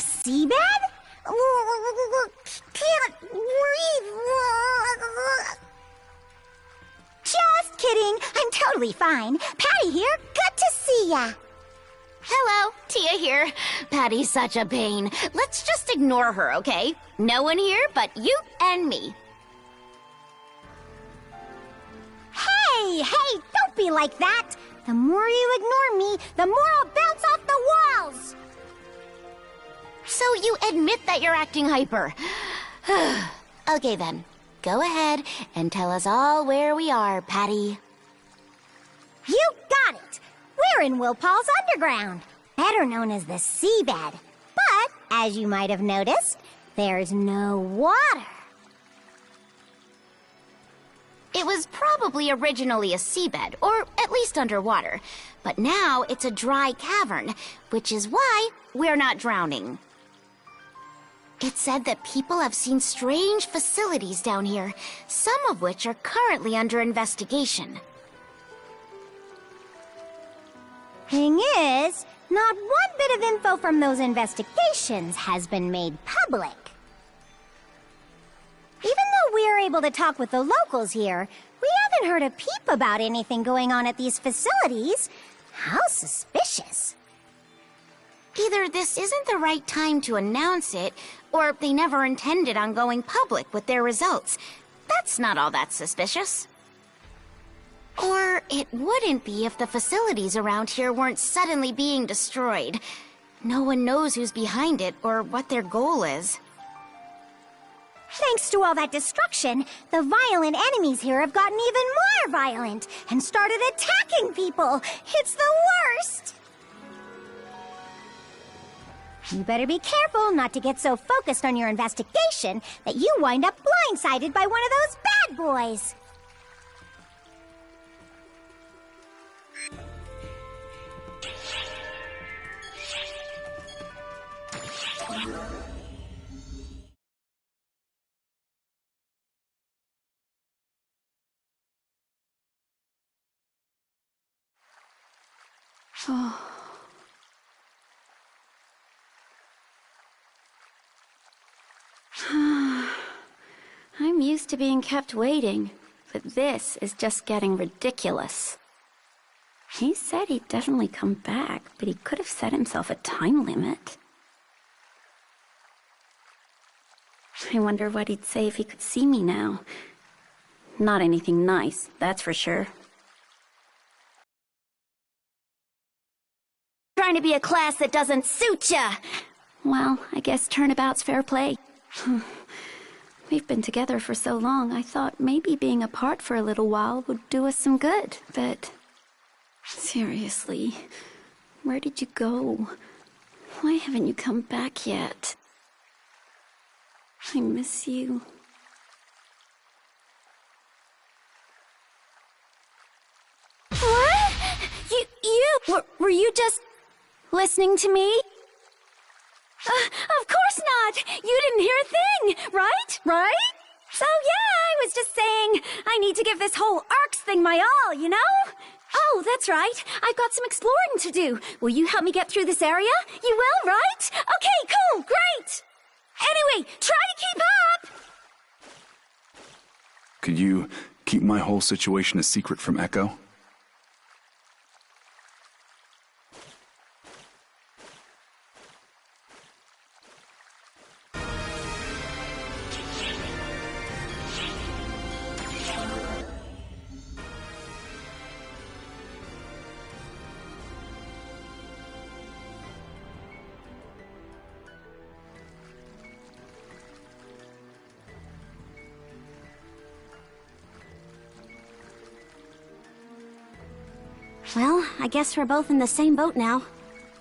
seabed? Can't breathe. Just kidding. I'm totally fine. Patty here. Good to see ya. Hello, Tia here. Patty's such a pain. Let's just ignore her, okay? No one here but you and me. Hey, don't be like that. The more you ignore me, the more I'll bounce off the walls. So you admit that you're acting hyper. Okay then, go ahead and tell us all where we are, Patty. You got it. We're in Wopal's underground, better known as the seabed. But, as you might have noticed, there's no water. It was probably originally a seabed, or at least underwater. But now it's a dry cavern, which is why we're not drowning. It's said that people have seen strange facilities down here, some of which are currently under investigation. Thing is, not one bit of info from those investigations has been made public. Even though we're able to talk with the locals here, we haven't heard a peep about anything going on at these facilities. How suspicious. Either this isn't the right time to announce it, or they never intended on going public with their results. That's not all that suspicious. Or it wouldn't be if the facilities around here weren't suddenly being destroyed. No one knows who's behind it or what their goal is. Thanks to all that destruction, the violent enemies here have gotten even more violent and started attacking people. It's the worst! You better be careful not to get so focused on your investigation that you wind up blindsided by one of those bad boys. I'm used to being kept waiting, but this is just getting ridiculous. He said he'd definitely come back, but he could have set himself a time limit. I wonder what he'd say if he could see me now. Not anything nice, that's for sure. Trying to be a class that doesn't suit ya! Well, I guess turnabout's fair play. We've been together for so long, I thought maybe being apart for a little while would do us some good, but... Seriously, where did you go? Why haven't you come back yet? I miss you. What? Were you just listening to me? Of course not! You didn't hear a thing, right? So yeah, I was just saying, I need to give this whole ARCS thing my all, you know? Oh, that's right. I've got some exploring to do. Will you help me get through this area? You will, right? Okay, cool, great! Anyway, try to keep up! Could you keep my whole situation a secret from Echo? Well, I guess we're both in the same boat now.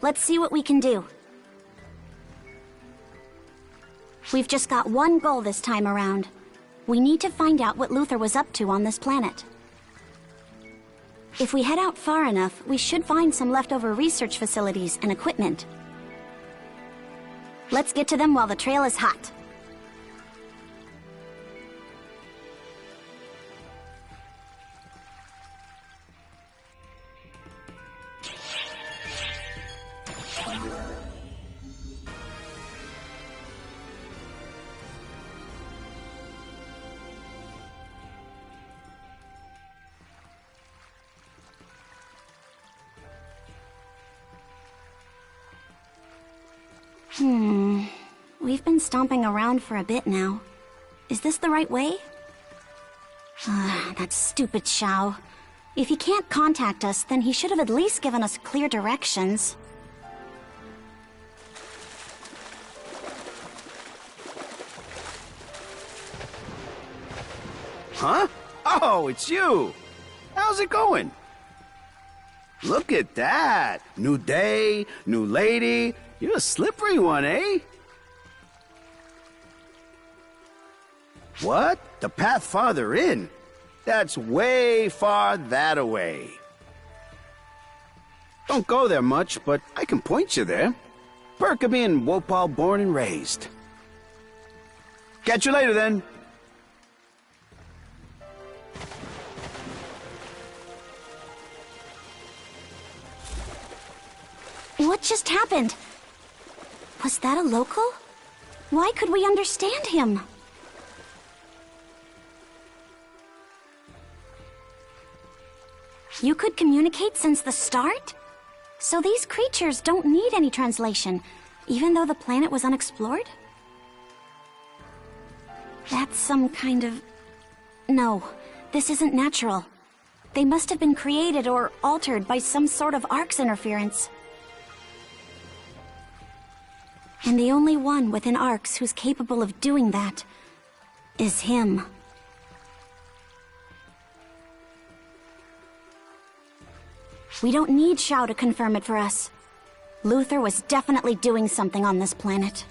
Let's see what we can do. We've just got one goal this time around. We need to find out what Luther was up to on this planet. If we head out far enough, we should find some leftover research facilities and equipment. Let's get to them while the trail is hot. We've been stomping around for a bit now. Is this the right way? That stupid Xiao. If he can't contact us, then he should have at least given us clear directions. Huh? Oh, it's you! How's it going? Look at that! New day, new lady. You're a slippery one, eh? What? The path farther in? That's way far that away. Don't go there much, but I can point you there. Perk of being Wopal born and raised. Catch you later, then. What just happened? Was that a local? Why could we understand him? You could communicate since the start? So these creatures don't need any translation, even though the planet was unexplored? That's some kind of... No, this isn't natural. They must have been created or altered by some sort of Ark's interference. And the only one within Arcs who's capable of doing that is him. We don't need Xiao to confirm it for us. Luther was definitely doing something on this planet.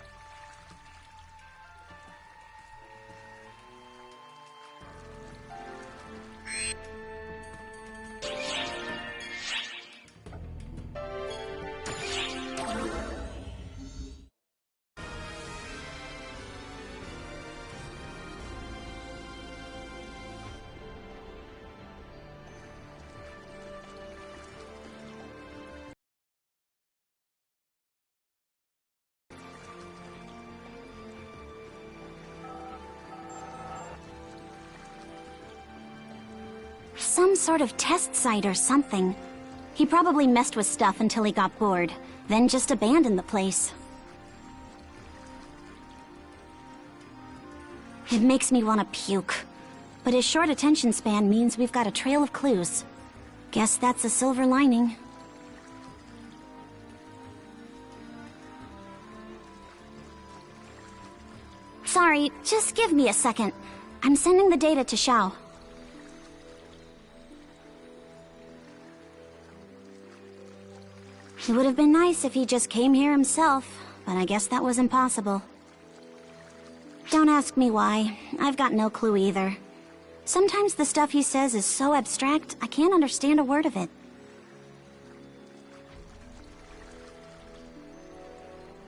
Some sort of test site or something. He probably messed with stuff until he got bored, then just abandoned the place. It makes me want to puke. But his short attention span means we've got a trail of clues. Guess that's a silver lining. Sorry, just give me a second. I'm sending the data to Xiao. It would have been nice if he just came here himself, but I guess that was impossible. Don't ask me why. I've got no clue either. Sometimes the stuff he says is so abstract, I can't understand a word of it.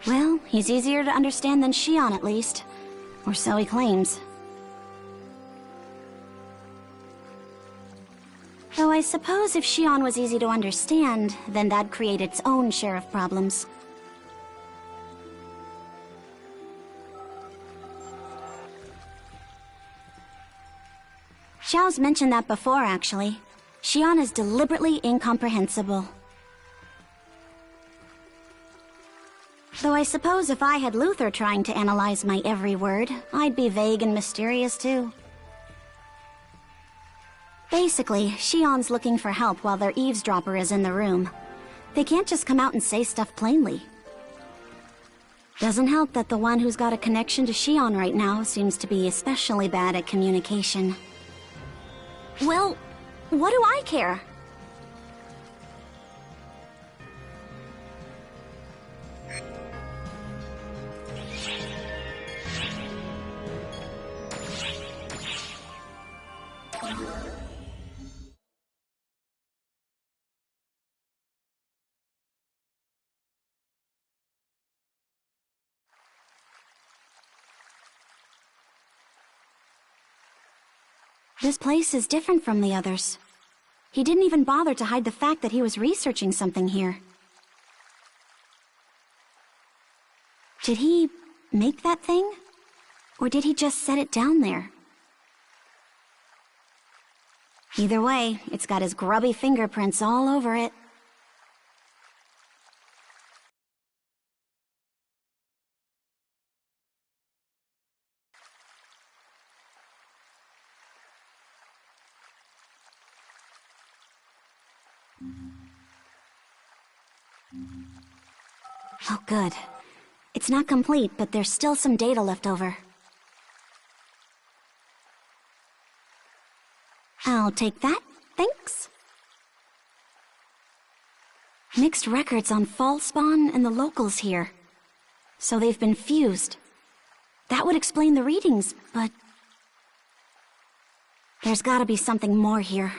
Well, he's easier to understand than Xion at least. Or so he claims. Though I suppose if Xion was easy to understand, then that'd create its own share of problems. Xiao's mentioned that before, actually. Xion is deliberately incomprehensible. Though I suppose if I had Luther trying to analyze my every word, I'd be vague and mysterious too. Basically, Xion's looking for help while their eavesdropper is in the room. They can't just come out and say stuff plainly. Doesn't help that the one who's got a connection to Xion right now seems to be especially bad at communication. Well, what do I care? This place is different from the others. He didn't even bother to hide the fact that he was researching something here. Did he make that thing? Or did he just set it down there? Either way, it's got his grubby fingerprints all over it. Oh, good. It's not complete, but there's still some data left over. I'll take that, thanks. Mixed records on fall spawn and the locals here. So they've been fused. That would explain the readings, but... there's gotta be something more here.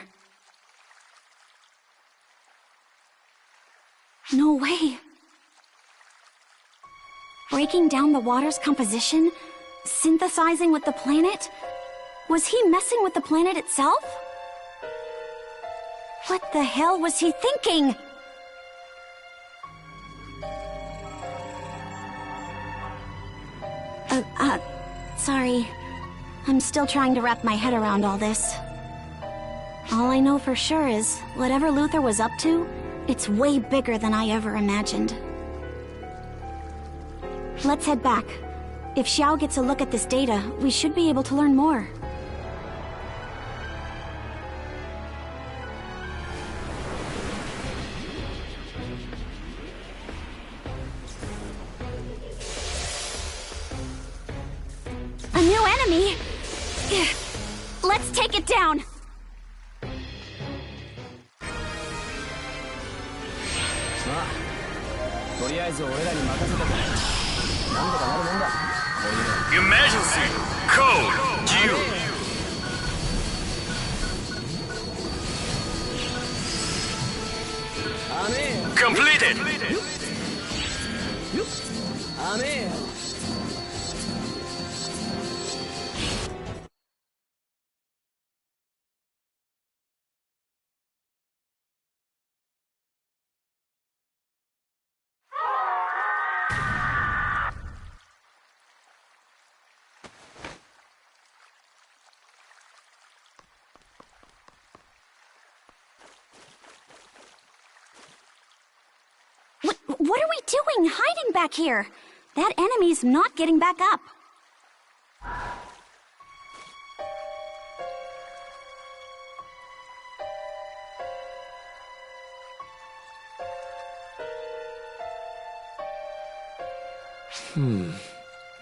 No way. Breaking down the water's composition? Synthesizing with the planet? Was he messing with the planet itself? What the hell was he thinking? Sorry. I'm still trying to wrap my head around all this. All I know for sure is, whatever Luther was up to, it's way bigger than I ever imagined. Let's head back. If Xiao gets a look at this data, we should be able to learn more. A new enemy? Let's take it down! Emergency! Code due! Completed! What are we doing, hiding back here? That enemy's not getting back up.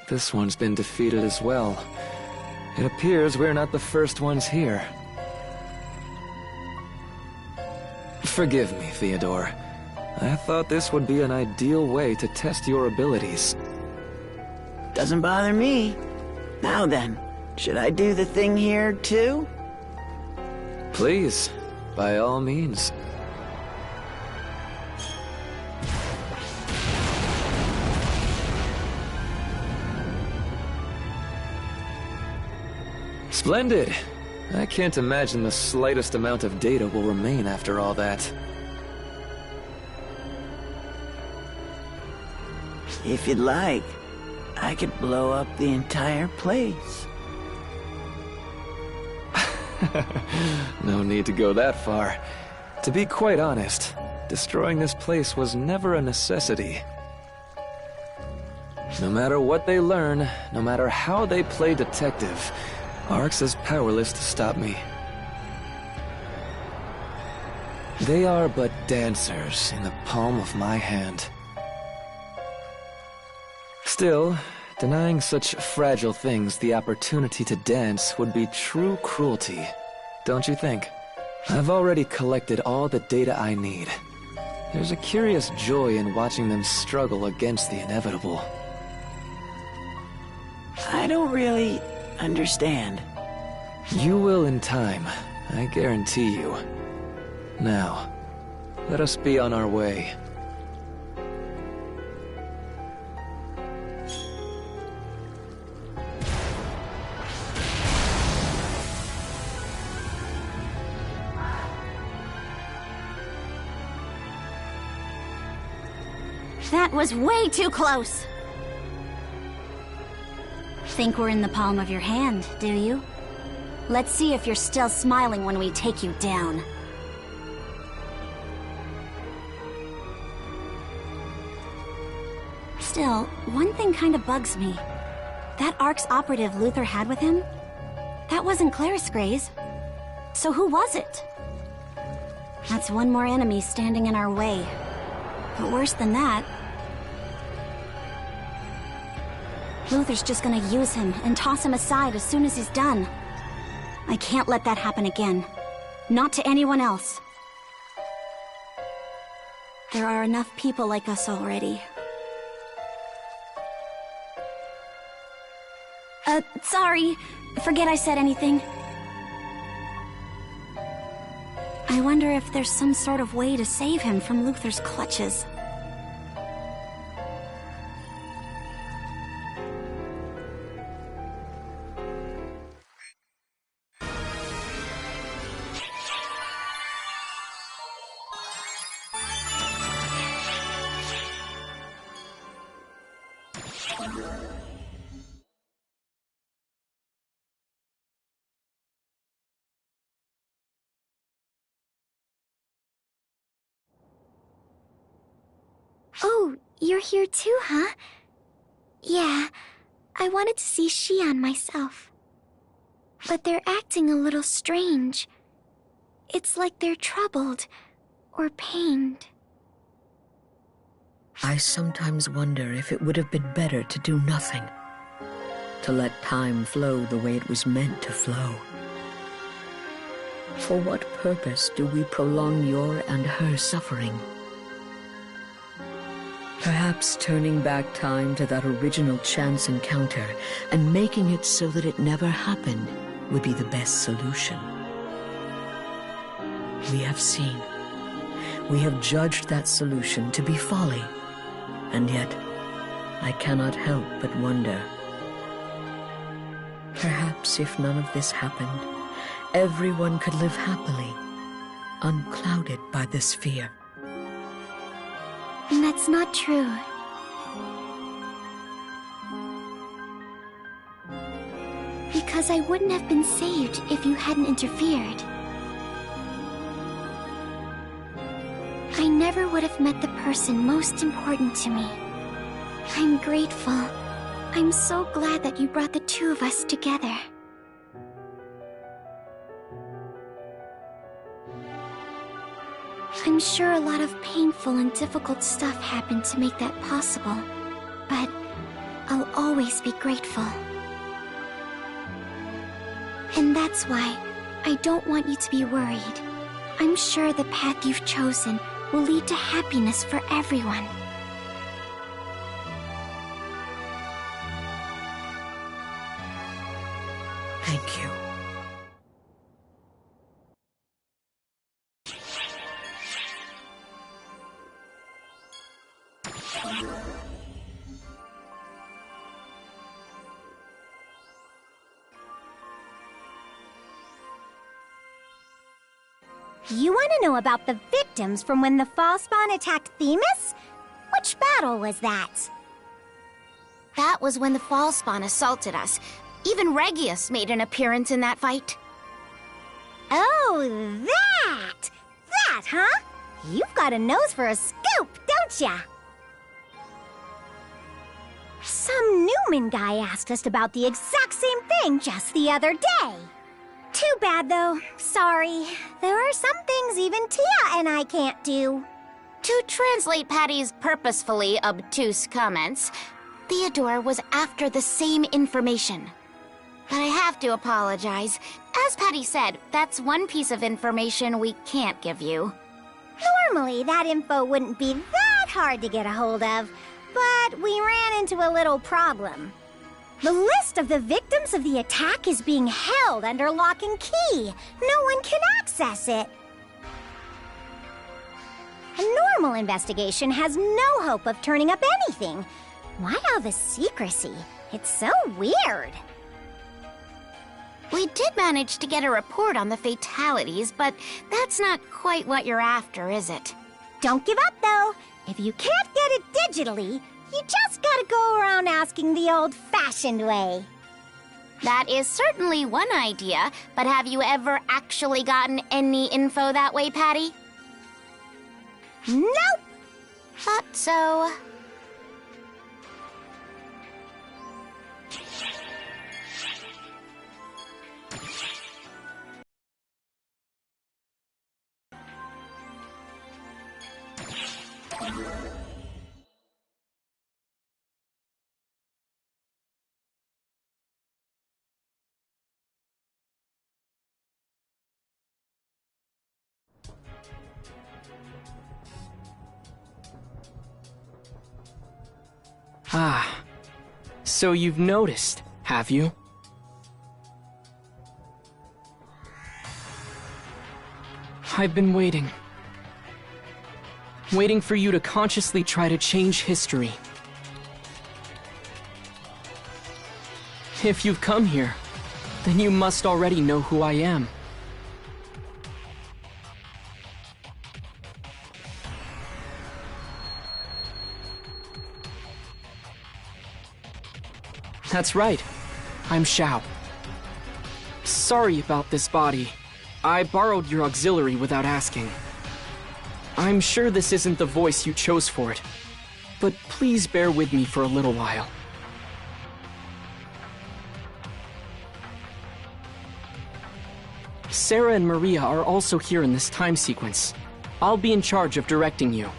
This one's been defeated as well. It appears we're not the first ones here. Forgive me, Theodore. I thought this would be an ideal way to test your abilities. Doesn't bother me. Now then, should I do the thing here, too? Please, by all means. Splendid! I can't imagine the slightest amount of data will remain after all that. If you'd like, I could blow up the entire place. No need to go that far. To be quite honest, destroying this place was never a necessity. No matter what they learn, no matter how they play detective, Arx is powerless to stop me. They are but dancers in the palm of my hand. Still, denying such fragile things the opportunity to dance would be true cruelty, don't you think? I've already collected all the data I need. There's a curious joy in watching them struggle against the inevitable. I don't really understand. You will in time, I guarantee you. Now, let us be on our way. That was way too close! Think we're in the palm of your hand, do you? Let's see if you're still smiling when we take you down. Still, one thing kind of bugs me. That Arx operative Luther had with him? That wasn't Claris Grays. So who was it? That's one more enemy standing in our way. But worse than that, Luther's just gonna use him and toss him aside as soon as he's done. I can't let that happen again. Not to anyone else. There are enough people like us already. Sorry. Forget I said anything. I wonder if there's some sort of way to save him from Luther's clutches. Oh, you're here too, huh? Yeah, I wanted to see Shion myself. But they're acting a little strange. It's like they're troubled or pained. I sometimes wonder if it would have been better to do nothing. To let time flow the way it was meant to flow. For what purpose do we prolong your and her suffering? Perhaps turning back time to that original chance encounter and making it so that it never happened would be the best solution. We have seen. We have judged that solution to be folly. And yet, I cannot help but wonder. Perhaps if none of this happened, everyone could live happily, unclouded by this fear. And that's not true. Because I wouldn't have been saved if you hadn't interfered. I never would have met the person most important to me. I'm grateful. I'm so glad that you brought the two of us together. I'm sure a lot of painful and difficult stuff happened to make that possible, but I'll always be grateful. And that's why I don't want you to be worried. I'm sure the path you've chosen will lead to happiness for everyone. Thank you. You want to know about the victims from when the Fall Spawn attacked Themis? Which battle was that? That was when the Fall Spawn assaulted us. Even Regius made an appearance in that fight. Oh, that! That, huh? You've got a nose for a scoop, don't ya? Some Newman guy asked us about the exact same thing just the other day. Too bad, though. Sorry. There are some things even Tia and I can't do. To translate Patty's purposefully obtuse comments, Theodore was after the same information. But I have to apologize. As Patty said, that's one piece of information we can't give you. Normally, that info wouldn't be that hard to get a hold of, but we ran into a little problem. The list of the victims of the attack is being held under lock and key. No one can access it. A normal investigation has no hope of turning up anything. Why all the secrecy? It's so weird. We did manage to get a report on the fatalities, but that's not quite what you're after, is it? Don't give up, though. If you can't get it digitally, you just gotta go around asking the old-fashioned way. That is certainly one idea, but have you ever actually gotten any info that way, Patty? Nope! Thought so. Ah, so you've noticed, have you? I've been waiting. Waiting for you to consciously try to change history. If you've come here, then you must already know who I am. That's right. I'm Xiao. Sorry about this body. I borrowed your auxiliary without asking. I'm sure this isn't the voice you chose for it, but please bear with me for a little while. Sarah and Maria are also here in this time sequence. I'll be in charge of directing you.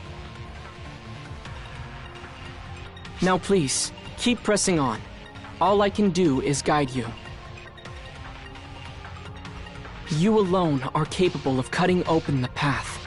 Now please, keep pressing on. All I can do is guide you. You alone are capable of cutting open the path.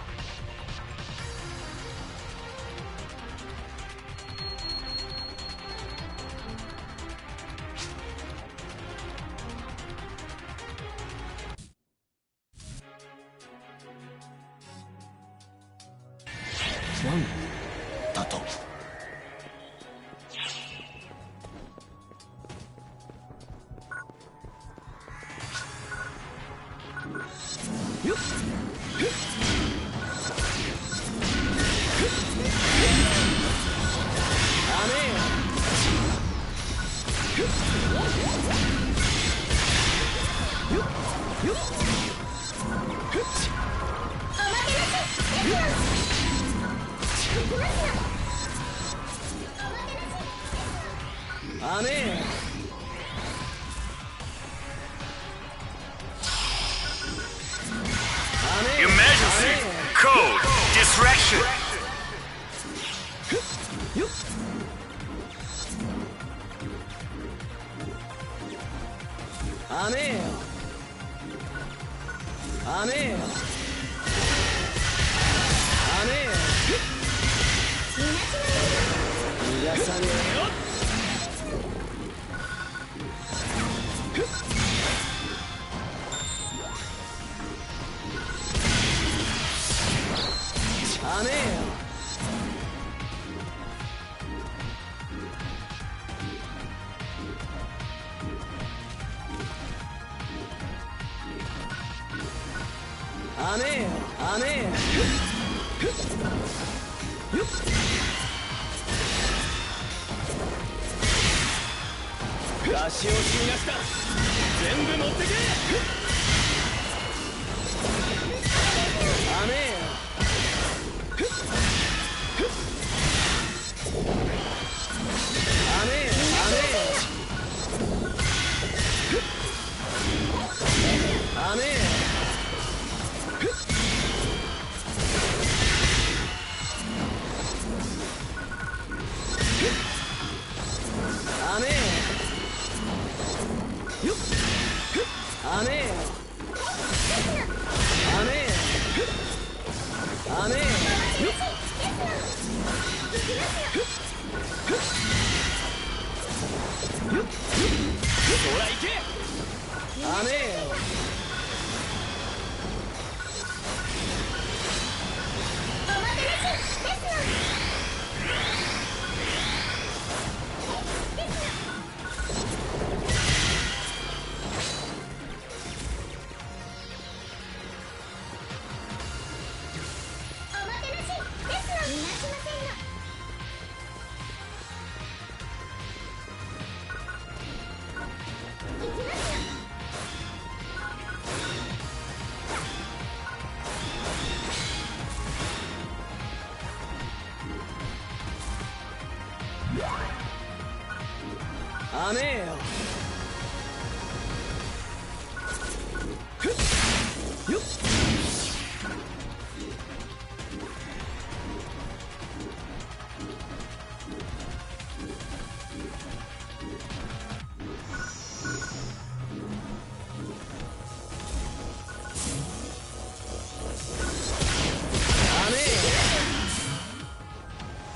Emergency! Code! Distraction!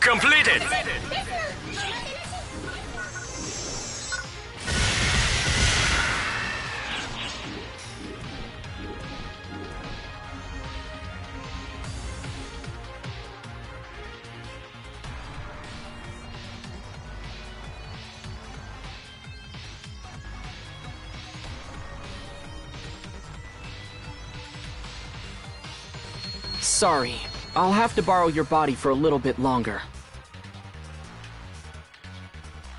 Completed! Sorry, I'll have to borrow your body for a little bit longer.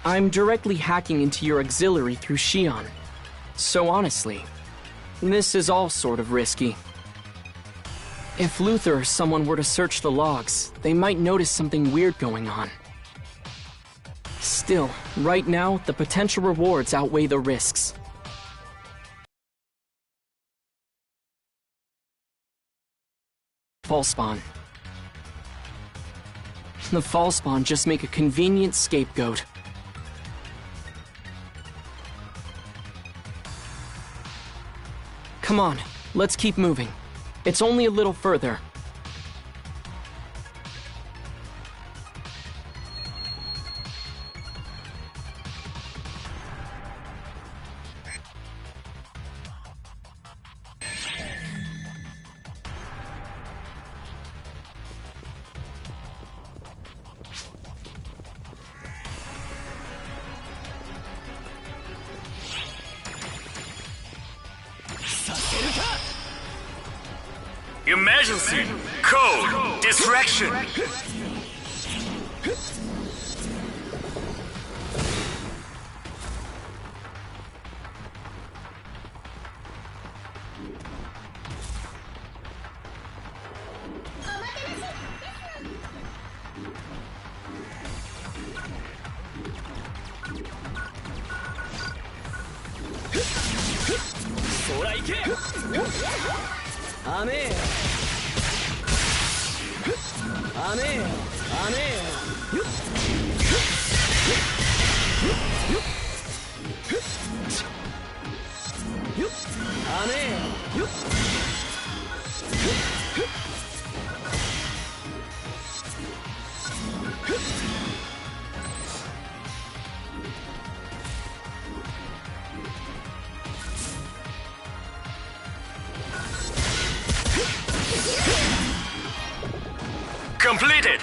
I'm directly hacking into your auxiliary through Shion. So honestly, this is all sort of risky. If Luther or someone were to search the logs, they might notice something weird going on. Still, right now, the potential rewards outweigh the risks. Fall spawn. The fall spawn just make a convenient scapegoat. Come on, let's keep moving. It's only a little further. Emergency! Code! Distraction! Completed!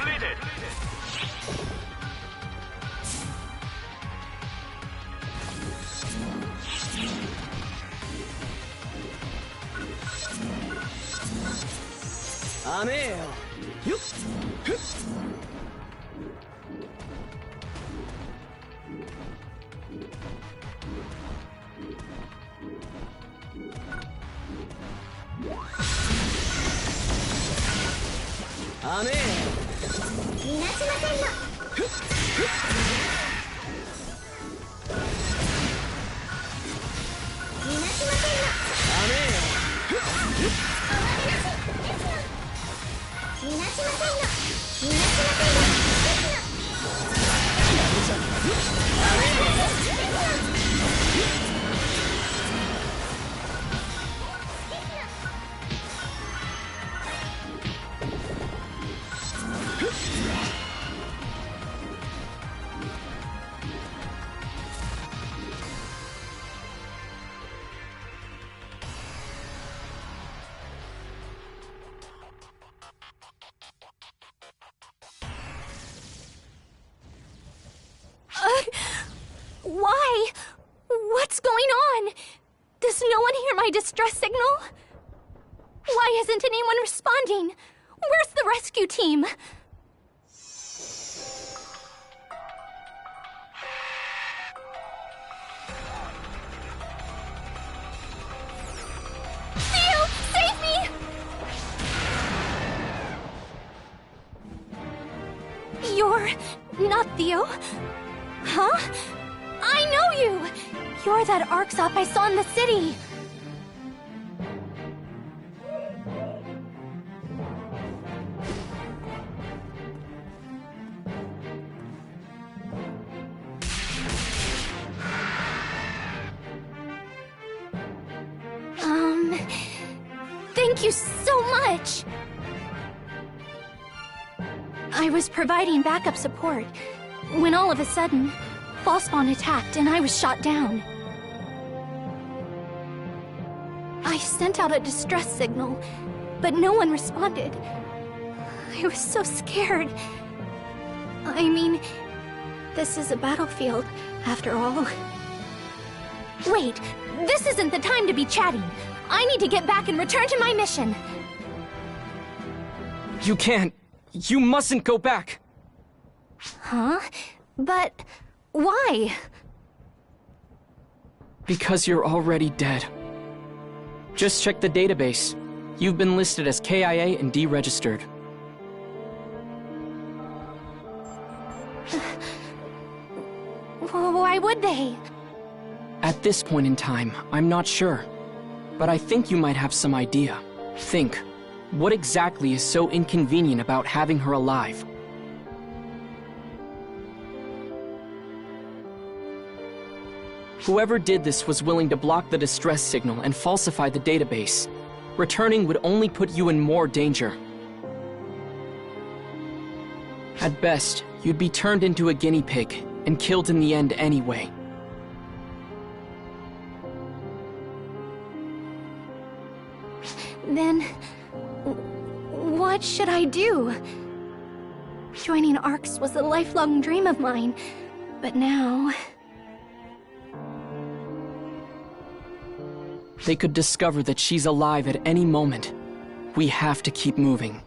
Why? What's going on? Does no one hear my distress signal? Why isn't anyone responding? Where's the rescue team? Theo, save me! You're not Theo. Huh? I know you! You're that Arksop I saw in the city! Thank you so much! I was providing backup support when all of a sudden, Fallspawn attacked and I was shot down. I sent out a distress signal, but no one responded. I was so scared. I mean, this is a battlefield, after all. Wait, this isn't the time to be chatting. I need to get back and return to my mission. You can't. You mustn't go back. Huh? But why? Because you're already dead. Just check the database. You've been listed as KIA and deregistered. Why would they? At this point in time, I'm not sure. But I think you might have some idea. Think, what exactly is so inconvenient about having her alive? Whoever did this was willing to block the distress signal and falsify the database. Returning would only put you in more danger. At best, you'd be turned into a guinea pig and killed in the end anyway. Then, what should I do? Joining ARCS was a lifelong dream of mine, but now... They could discover that she's alive at any moment. We have to keep moving.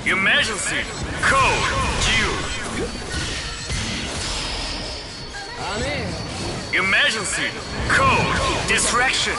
Emergency! Code! Q! Emergency! Code! Distraction!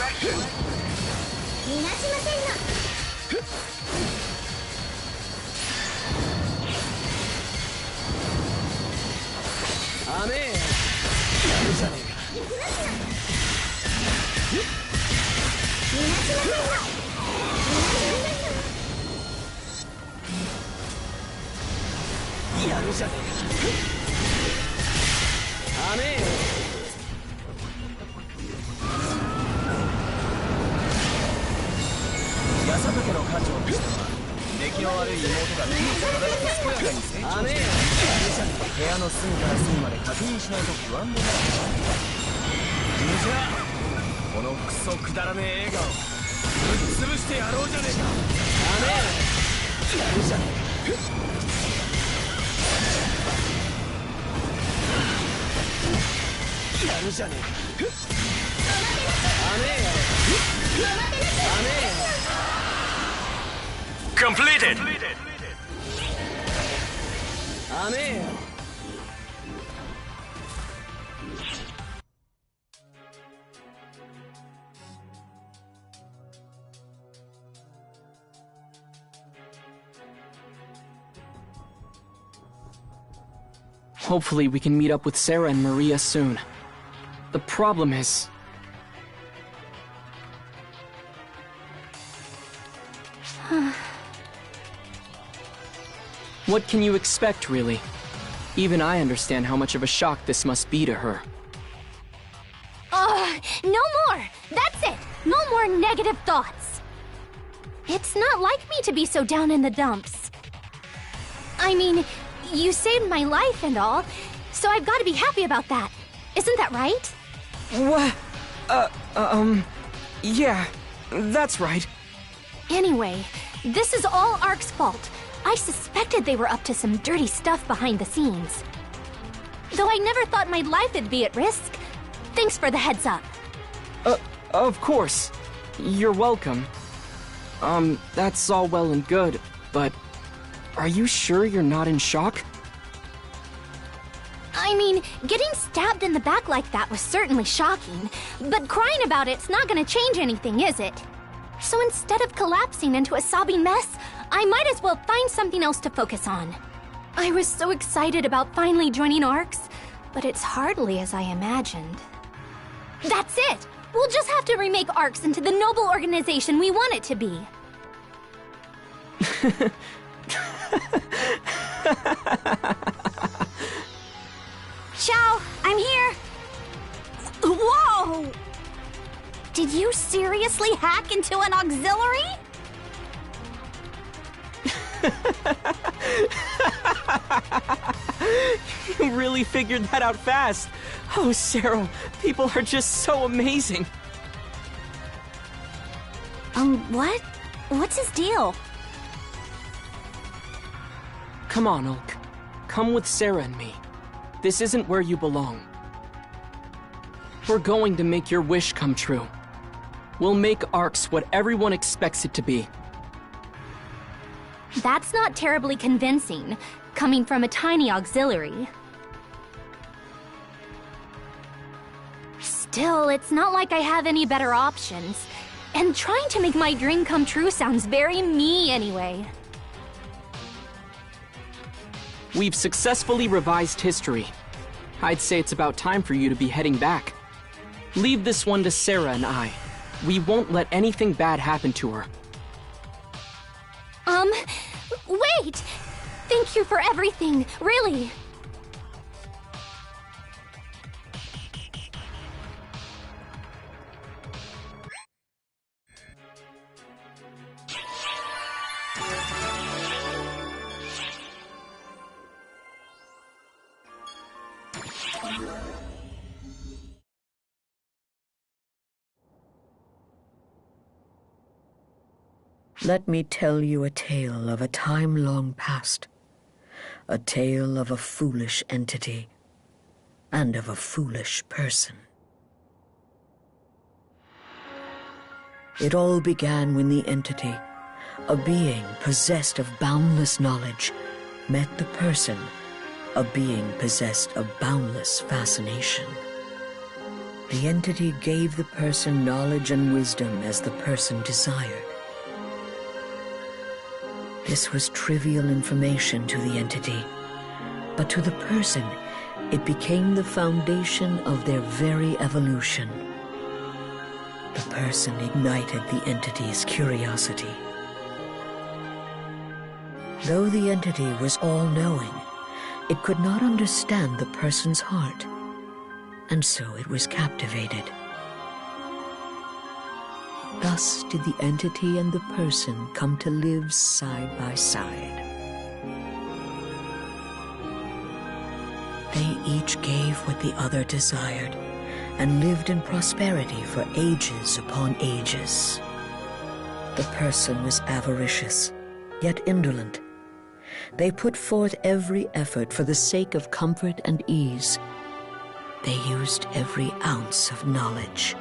Completed! Hopefully we can meet up with Sarah and Maria soon. The problem is... Huh? What can you expect, really? Even I understand how much of a shock this must be to her. No more! That's it! No more negative thoughts! It's not like me to be so down in the dumps. I mean, you saved my life and all, so I've got to be happy about that. Isn't that right? What? Yeah, that's right. Anyway, this is all Ark's fault. I suspected they were up to some dirty stuff behind the scenes. Though I never thought my life would be at risk. Thanks for the heads up. Of course. You're welcome. That's all well and good, but are you sure you're not in shock? I mean, getting stabbed in the back like that was certainly shocking, but crying about it's not gonna change anything, is it? So instead of collapsing into a sobbing mess, I might as well find something else to focus on. I was so excited about finally joining ARCS, but it's hardly as I imagined. That's it! We'll just have to remake ARCS into the noble organization we want it to be. Xiao, I'm here! Whoa! Did you seriously hack into an auxiliary? You really figured that out fast. Oh, Sarah, people are just so amazing. What? What's his deal? Come on, Ulk. Come with Sarah and me. This isn't where you belong. We're going to make your wish come true. We'll make ARCS what everyone expects it to be. That's not terribly convincing, coming from a tiny auxiliary. Still, it's not like I have any better options. And trying to make my dream come true sounds very me anyway. We've successfully revised history. I'd say it's about time for you to be heading back. Leave this one to Sarah and I. We won't let anything bad happen to her. Wait! Thank you for everything, really. Let me tell you a tale of a time long past. A tale of a foolish entity and of a foolish person. It all began when the entity, a being possessed of boundless knowledge, met the person, a being possessed of boundless fascination. The entity gave the person knowledge and wisdom as the person desired. This was trivial information to the entity, but to the person, it became the foundation of their very evolution. The person ignited the entity's curiosity. Though the entity was all-knowing, it could not understand the person's heart, and so it was captivated. Thus did the entity and the person come to live side by side. They each gave what the other desired, and lived in prosperity for ages upon ages. The person was avaricious, yet indolent. They put forth every effort for the sake of comfort and ease. They used every ounce of knowledge.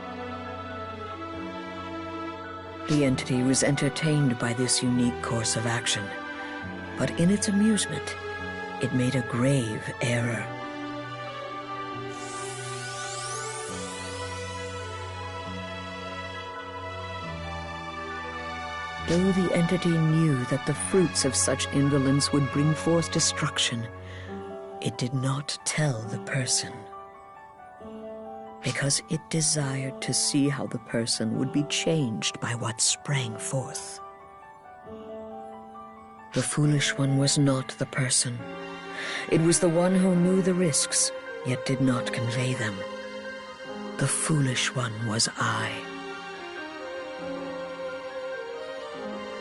The entity was entertained by this unique course of action, but in its amusement, it made a grave error. Though the entity knew that the fruits of such indolence would bring forth destruction, it did not tell the person, because it desired to see how the person would be changed by what sprang forth. The foolish one was not the person. It was the one who knew the risks, yet did not convey them. The foolish one was I.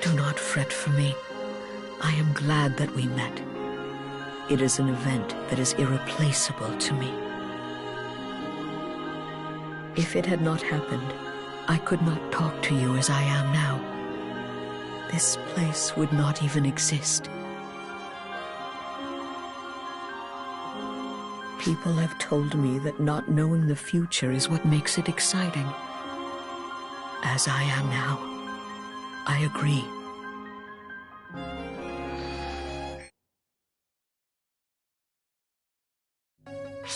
Do not fret for me. I am glad that we met. It is an event that is irreplaceable to me. If it had not happened, I could not talk to you as I am now. This place would not even exist. People have told me that not knowing the future is what makes it exciting. As I am now, I agree.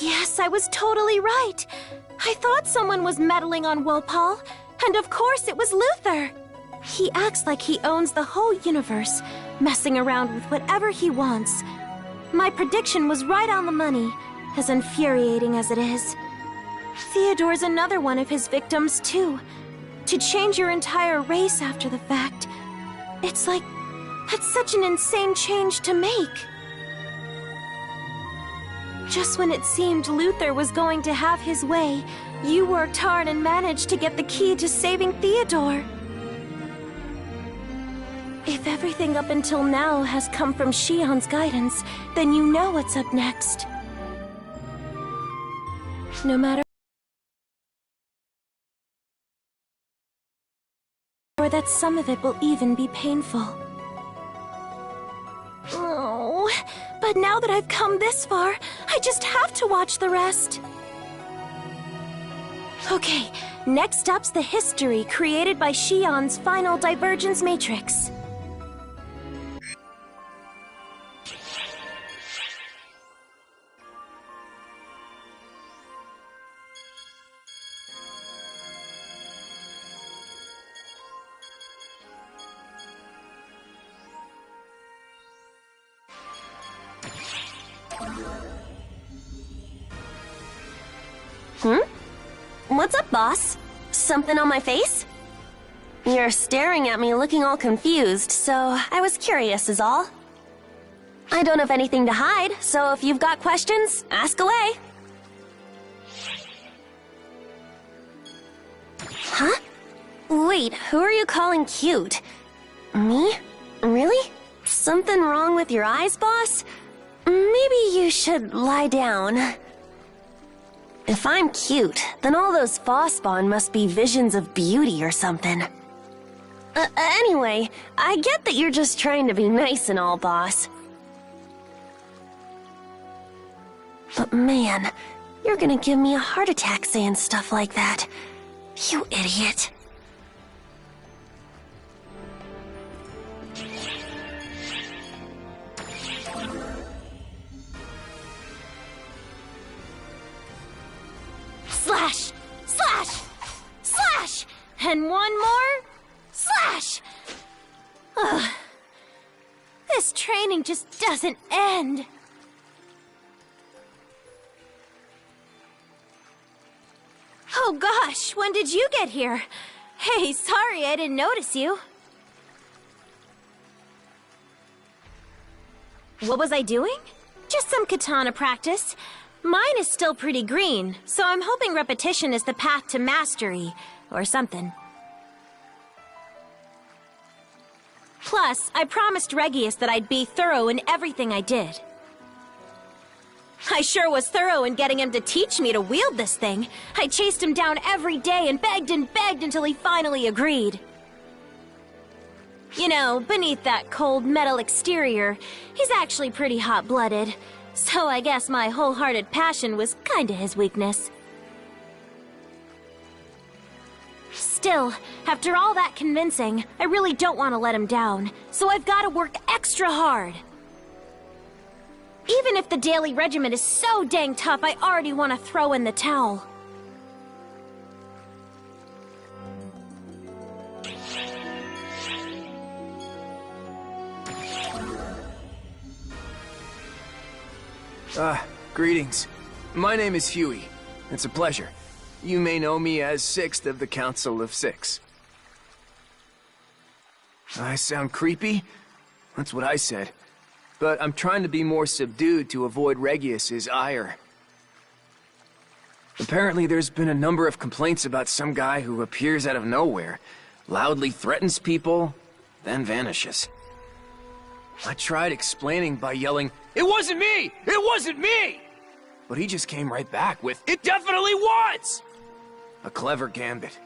Yes, I was totally right. I thought someone was meddling on Wopal, and of course it was Luther. He acts like he owns the whole universe, messing around with whatever he wants. My prediction was right on the money, as infuriating as it is. Theodore's another one of his victims, too. To change your entire race after the fact, it's like, that's such an insane change to make. Just when it seemed Luther was going to have his way, you worked hard and managed to get the key to saving Theodore. If everything up until now has come from Shion's guidance, then you know what's up next. No matter or that some of it will even be painful. Oh, but now that I've come this far, I just have to watch the rest. Okay, next up's the history created by Shion's final divergence matrix. What's up, boss? Something on my face? You're staring at me looking all confused, so I was curious is all. I don't have anything to hide, so if you've got questions, ask away. Huh? Wait, who are you calling cute? Me? Really? Something wrong with your eyes, boss? Maybe you should lie down. If I'm cute, then all those Phosphon must be visions of beauty or something. Anyway, I get that you're just trying to be nice and all, boss. But man, you're gonna give me a heart attack saying stuff like that. You idiot. Slash! Slash! Slash! And one more... slash! Ugh. This training just doesn't end. Oh gosh, when did you get here? Hey, sorry I didn't notice you. What was I doing? Just some katana practice. Mine is still pretty green, so I'm hoping repetition is the path to mastery, or something. Plus, I promised Regius that I'd be thorough in everything I did. I sure was thorough in getting him to teach me to wield this thing. I chased him down every day and begged until he finally agreed. You know, beneath that cold metal exterior, he's actually pretty hot-blooded. So I guess my wholehearted passion was kinda his weakness. Still, after all that convincing, I really don't want to let him down, so I've got to work extra hard. Even if the daily regimen is so dang tough, I already want to throw in the towel. Greetings. My name is Huey. It's a pleasure. You may know me as Sixth of the Council of Six. I sound creepy? That's what I said. But I'm trying to be more subdued to avoid Regius's ire. Apparently there's been a number of complaints about some guy who appears out of nowhere, loudly threatens people, then vanishes. I tried explaining by yelling, "It wasn't me! It wasn't me!" But he just came right back with, "It definitely was!" A clever gambit.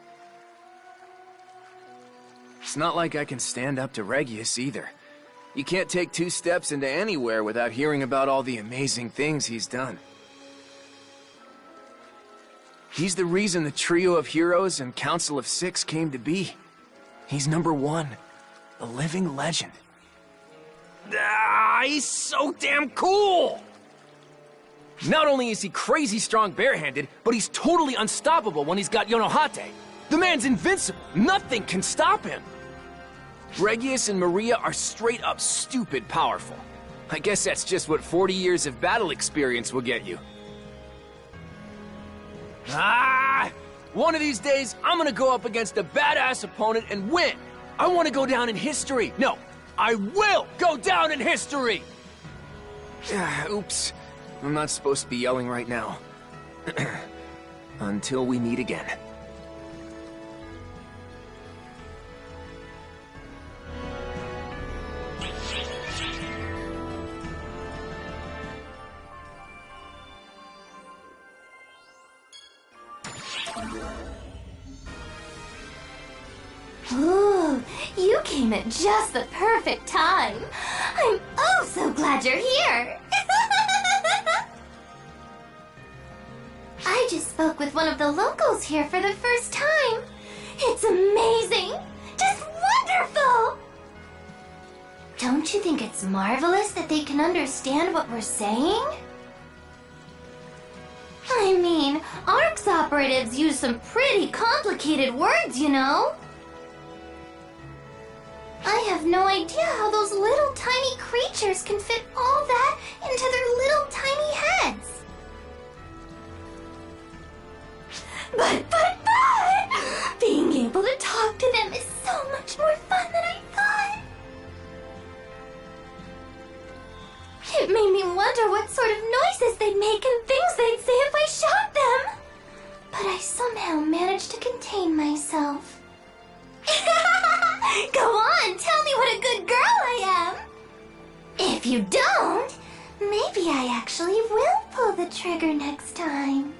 It's not like I can stand up to Regius either. You can't take 2 steps into anywhere without hearing about all the amazing things he's done. He's the reason the Trio of Heroes and Council of 6 came to be. He's #1, a living legend. He's so damn cool! Not only is he crazy strong barehanded, but he's totally unstoppable when he's got Yonohate. The man's invincible. Nothing can stop him. Regius and Maria are straight up stupid powerful. I guess that's just what 40 years of battle experience will get you. One of these days, I'm gonna go up against a badass opponent and win. I want to go down in history. No, I will go down in history! Oops. I'm not supposed to be yelling right now. Until we meet again. Ooh, you came at just the perfect time. I'm oh so glad you're here. I just spoke with one of the locals here for the first time. It's amazing. Just wonderful. Don't you think it's marvelous that they can understand what we're saying? I mean, ARC's operatives use some pretty complicated words, you know. I have no idea how those little tiny creatures can fit all that into their little tiny heads. But, being able to talk to them is so much more fun than I thought. It made me wonder what sort of noises they'd make and things they'd say if I shot them. But I somehow managed to contain myself. Go on, tell me what a good girl I am. If you don't, maybe I actually will pull the trigger next time.